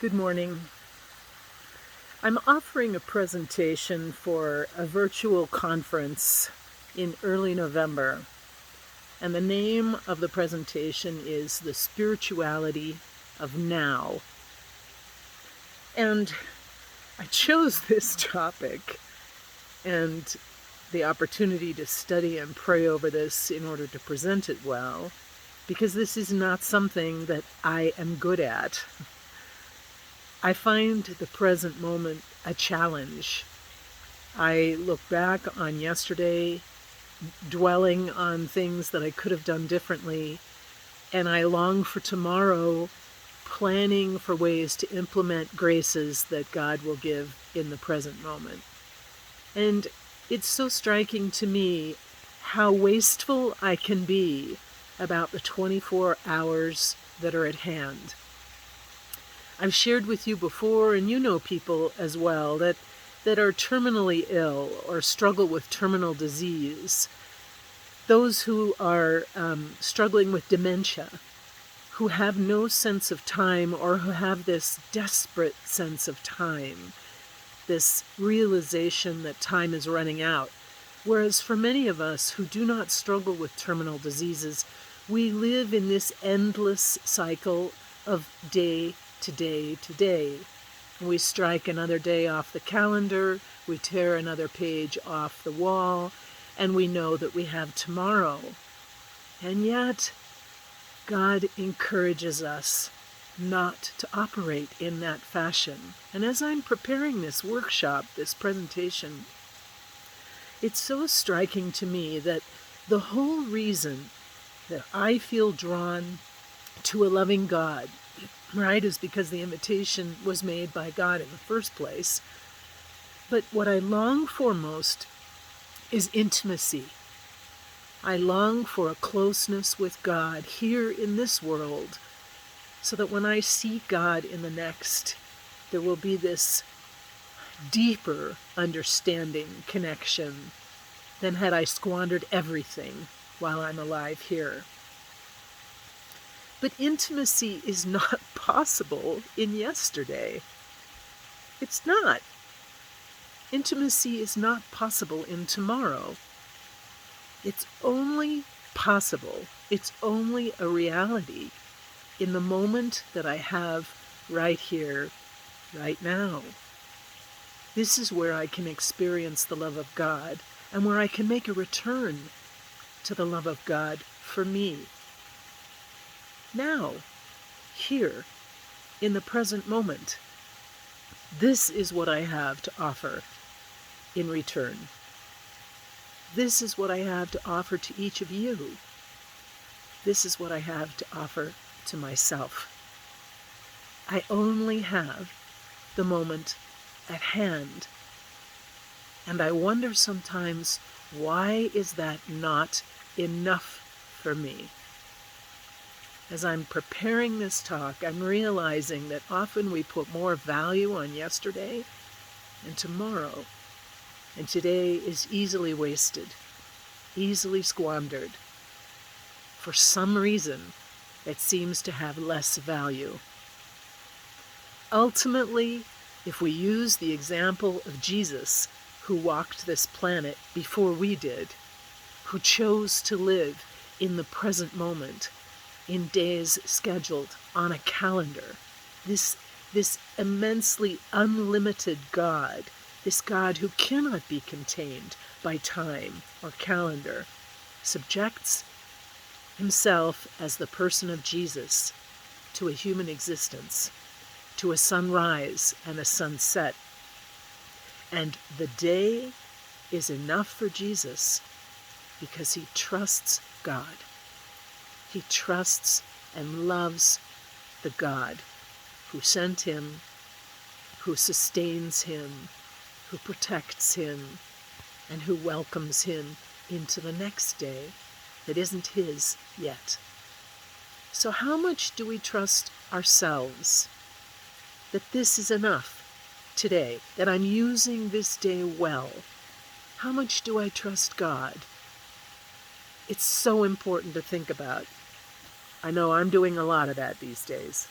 Good morning. I'm offering a presentation for a virtual conference in early November, and the name of the presentation is The Spirituality of Now. And I chose this topic and the opportunity to study and pray over this in order to present it well, because this is not something that I am good at. I find the present moment a challenge. I look back on yesterday, dwelling on things that I could have done differently, and I long for tomorrow, planning for ways to implement graces that God will give in the present moment. And it's so striking to me how wasteful I can be about the 24 hours that are at hand. I've shared with you before, and you know people as well, that are terminally ill or struggle with terminal disease. Those who are struggling with dementia, who have no sense of time or who have this desperate sense of time, this realization that time is running out. Whereas for many of us who do not struggle with terminal diseases, we live in this endless cycle of day to day to day. We strike another day off the calendar, we tear another page off the wall, and we know that we have tomorrow. And yet, God encourages us not to operate in that fashion. And as I'm preparing this workshop, this presentation, it's so striking to me that the whole reason that I feel drawn to a loving God, right, is because the invitation was made by God in the first place. But what I long for most is intimacy. I long for a closeness with God here in this world, so that when I see God in the next, there will be this deeper understanding, connection, than had I squandered everything while I'm alive here. But intimacy is not possible in yesterday. It's not. Intimacy is not possible in tomorrow. It's only possible, it's only a reality in the moment that I have right here, right now. This is where I can experience the love of God and where I can make a return to the love of God for me. Now, here, in the present moment, this is what I have to offer in return. This is what I have to offer to each of you. This is what I have to offer to myself. I only have the moment at hand. And I wonder sometimes, why is that not enough for me? As I'm preparing this talk, I'm realizing that often we put more value on yesterday and tomorrow, and today is easily wasted, easily squandered. For some reason, it seems to have less value. Ultimately, if we use the example of Jesus, who walked this planet before we did, who chose to live in the present moment, in days scheduled on a calendar, this immensely unlimited God, this God who cannot be contained by time or calendar, subjects himself as the person of Jesus to a human existence, to a sunrise and a sunset. And the day is enough for Jesus because he trusts God. He trusts and loves the God who sent him, who sustains him, who protects him, and who welcomes him into the next day that isn't his yet. So how much do we trust ourselves that this is enough today, that I'm using this day well? How much do I trust God? It's so important to think about. I know I'm doing a lot of that these days.